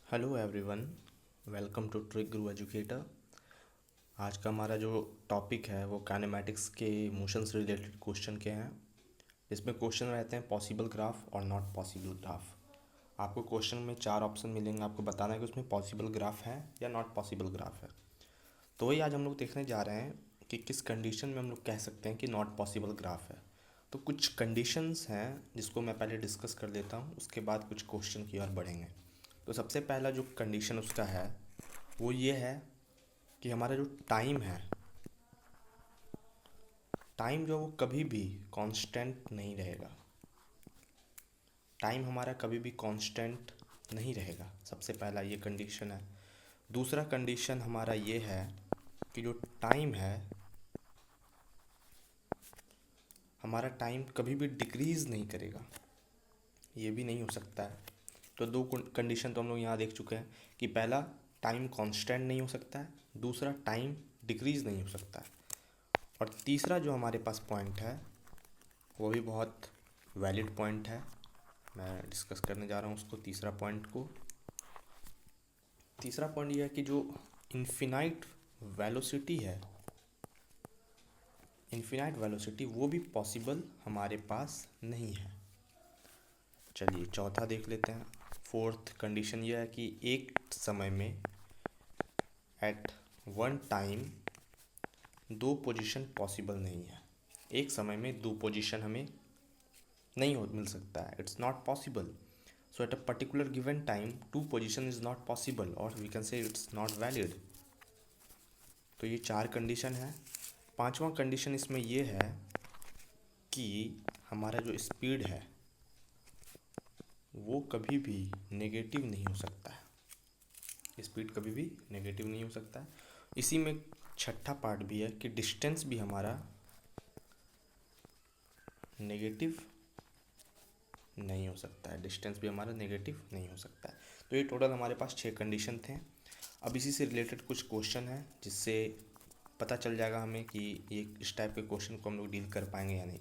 Hello everyone, welcome to Trick Guru Educator. आज का हमारा जो टॉपिक है वो काइनेमैटिक्स के मोशन से रिलेटेड क्वेश्चन के हैं। इसमें क्वेश्चन रहते हैं पॉसिबल ग्राफ और नॉट पॉसिबल ग्राफ। आपको क्वेश्चन में 4 ऑप्शन मिलेंगे, आपको बताना है कि उसमें पॉसिबल ग्राफ है या नॉट पॉसिबल ग्राफ है। तो वही आज हम लोग देखने जा रहे हैं कि किस कंडीशन में हम लोग कह सकते हैं कि नॉट पॉसिबल ग्राफ है। तो कुछ कंडीशंस हैं जिसको मैं पहले डिस्कस कर देता हूँ, उसके बाद कुछ क्वेश्चन की ओर बढ़ेंगे। तो सबसे पहला जो कंडीशन उसका है वो ये है कि हमारा जो टाइम जो वो कभी भी कांस्टेंट नहीं रहेगा। टाइम हमारा कभी भी कांस्टेंट नहीं रहेगा, सबसे पहला ये कंडीशन है। दूसरा कंडीशन हमारा ये है कि जो टाइम है हमारा टाइम कभी भी डिक्रीज़ नहीं करेगा, ये भी नहीं हो सकता है। तो दो कंडीशन तो हम लोग यहाँ देख चुके हैं कि पहला टाइम कांस्टेंट नहीं हो सकता है, दूसरा टाइम डिक्रीज़ नहीं हो सकता है। और तीसरा जो हमारे पास पॉइंट है वो भी बहुत वैलिड पॉइंट है, मैं डिस्कस करने जा रहा हूँ उसको। तीसरा पॉइंट ये है कि जो इन्फिनाइट वेलोसिटी है, इन्फिनाइट वेलोसिटी वो भी पॉसिबल हमारे पास नहीं है। चलिए चौथा देख लेते हैं। फोर्थ कंडीशन ये है कि एक समय में एट वन टाइम दो पोजीशन पॉसिबल नहीं है। एक समय में दो पोजीशन हमें नहीं हो मिल सकता है, it's not possible. So at a particular given time two position is not possible और we can say it's not valid. तो ये 4 कंडीशन है। पांचवा कंडीशन इसमें ये है कि हमारा जो स्पीड है वो कभी भी नेगेटिव नहीं हो सकता है। स्पीड कभी भी नेगेटिव नहीं हो सकता है। इसी में छठा पार्ट भी है कि डिस्टेंस भी हमारा नेगेटिव नहीं हो सकता है, डिस्टेंस भी हमारा नेगेटिव नहीं हो सकता है। तो ये टोटल हमारे पास 6 कंडीशन थे। अब इसी से रिलेटेड कुछ क्वेश्चन हैं जिससे पता चल जाएगा हमें कि ये इस टाइप के क्वेश्चन को हम लोग डील कर पाएंगे या नहीं।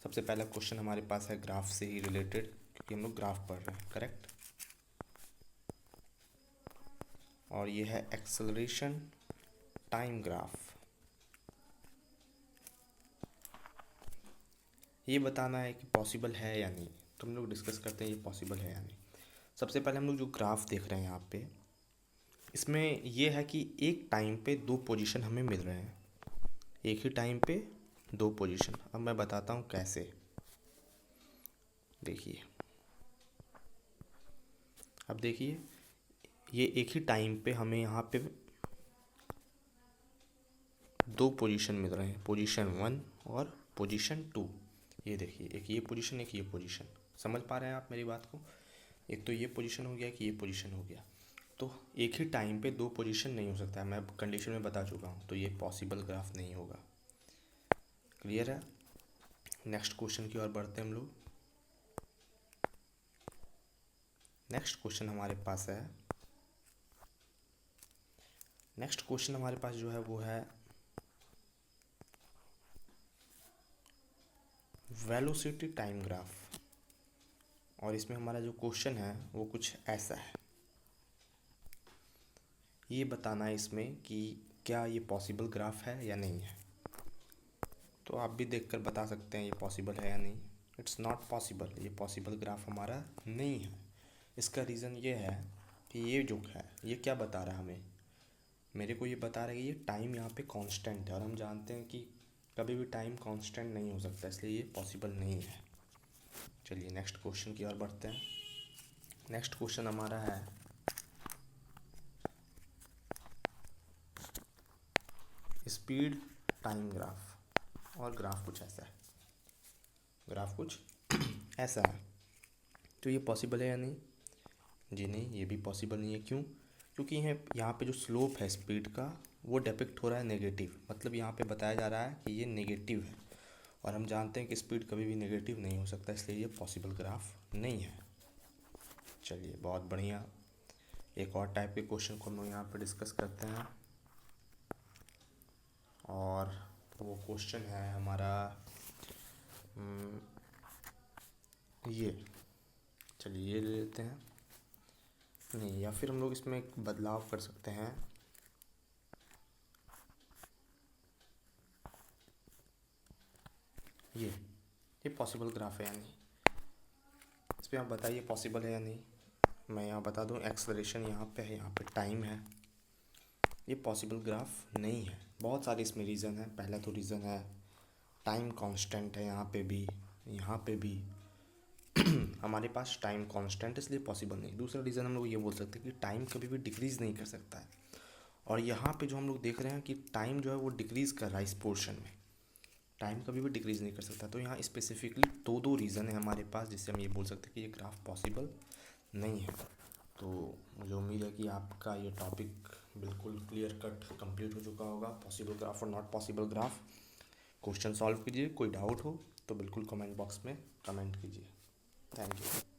सबसे पहला क्वेश्चन हमारे पास है ग्राफ से ही रिलेटेड, क्योंकि हम लोग ग्राफ पढ़ रहे हैं, करेक्ट। और ये है एक्सेलरेशन टाइम ग्राफ। ये बताना है कि पॉसिबल है या नहीं। तो हम लोग डिस्कस करते हैं ये पॉसिबल है या नहीं। सबसे पहले हम लोग जो ग्राफ देख रहे हैं यहाँ पे, इसमें ये है कि एक टाइम पे दो पोजीशन हमें मिल रहे हैं। एक ही टाइम पे दो पोजीशन। अब मैं बताता हूँ कैसे। देखिए, अब देखिए, ये एक ही टाइम पे हमें यहाँ पे दो पोजीशन मिल रहे हैं, पोजीशन 1 और पोजीशन 2। ये देखिए, एक ये पोजीशन, एक ये पोजीशन। समझ पा रहे हैं आप मेरी बात को? एक तो ये पोजीशन हो गया, कि ये पोजीशन हो गया। तो एक ही टाइम पे दो पोजीशन नहीं हो सकता है, मैं कंडीशन में बता चुका हूँ। तो ये पॉसिबल ग्राफ नहीं होगा। क्लियर है? नेक्स्ट क्वेश्चन की ओर बढ़ते हैं हम लोग। नेक्स्ट क्वेश्चन हमारे पास है, नेक्स्ट क्वेश्चन हमारे पास जो है वो है वेलोसिटी टाइम ग्राफ। और इसमें हमारा जो क्वेश्चन है वो कुछ ऐसा है। ये बताना है इसमें कि क्या ये पॉसिबल ग्राफ है या नहीं है। तो आप भी देखकर बता सकते हैं ये पॉसिबल है या नहीं। इट्स नॉट पॉसिबल, ये पॉसिबल ग्राफ हमारा नहीं है। इसका रीज़न ये है कि ये जो है ये क्या बता रहा है हमें, मेरे को ये बता रहा है कि ये टाइम यहाँ पे कांस्टेंट है, और हम जानते हैं कि कभी भी टाइम कांस्टेंट नहीं हो सकता, इसलिए ये पॉसिबल नहीं है। चलिए नेक्स्ट क्वेश्चन की ओर बढ़ते हैं। नेक्स्ट क्वेश्चन हमारा है स्पीड टाइम ग्राफ। और ग्राफ कुछ ऐसा है, ग्राफ कुछ ऐसा है। तो ये पॉसिबल है या नहीं? जी नहीं, ये भी पॉसिबल नहीं है। क्यों? क्योंकि यहाँ पे जो स्लोप है स्पीड का वो डिपिक्ट हो रहा है नेगेटिव, मतलब यहाँ पे बताया जा रहा है कि ये नेगेटिव है, और हम जानते हैं कि स्पीड कभी भी नेगेटिव नहीं हो सकता, इसलिए ये पॉसिबल ग्राफ नहीं है। चलिए बहुत बढ़िया। एक और टाइप के क्वेश्चन को हम लोग यहाँ पे डिस्कस करते हैं, और वो क्वेश्चन है हमारा ये। चलिए ये ले लेते हैं। नहीं, या फिर हम लोग इसमें एक बदलाव कर सकते हैं। ये पॉसिबल ग्राफ है या नहीं, इस पर आप बताइए पॉसिबल है या नहीं। मैं यहाँ बता दूँ, एक्सेलरेशन यहाँ पे है, यहाँ पे टाइम है, ये पॉसिबल ग्राफ नहीं है। बहुत सारे इसमें रीज़न है। पहला तो रीज़न है टाइम कांस्टेंट है, यहाँ पे भी हमारे पास टाइम कांस्टेंट, इसलिए पॉसिबल नहीं। दूसरा रीज़न हम लोग ये बोल सकते हैं कि टाइम कभी भी डिक्रीज़ नहीं कर सकता है, और यहाँ पे जो हम लोग देख रहे हैं कि टाइम जो है वो डिक्रीज़ कर रहा है। इस पोर्शन में टाइम कभी भी डिक्रीज़ नहीं कर सकता। तो यहाँ स्पेसिफिकली दो रीज़न है हमारे पास जिससे हम ये बोल सकते हैं कि ये ग्राफ पॉसिबल नहीं है। तो मुझे उम्मीद है कि आपका ये टॉपिक बिल्कुल क्लियर कट कंप्लीट हो चुका होगा, पॉसिबल ग्राफ और not possible graph. Question solve कीजिए, कोई डाउट हो तो बिल्कुल कमेंट बॉक्स में कमेंट कीजिए। Thank you.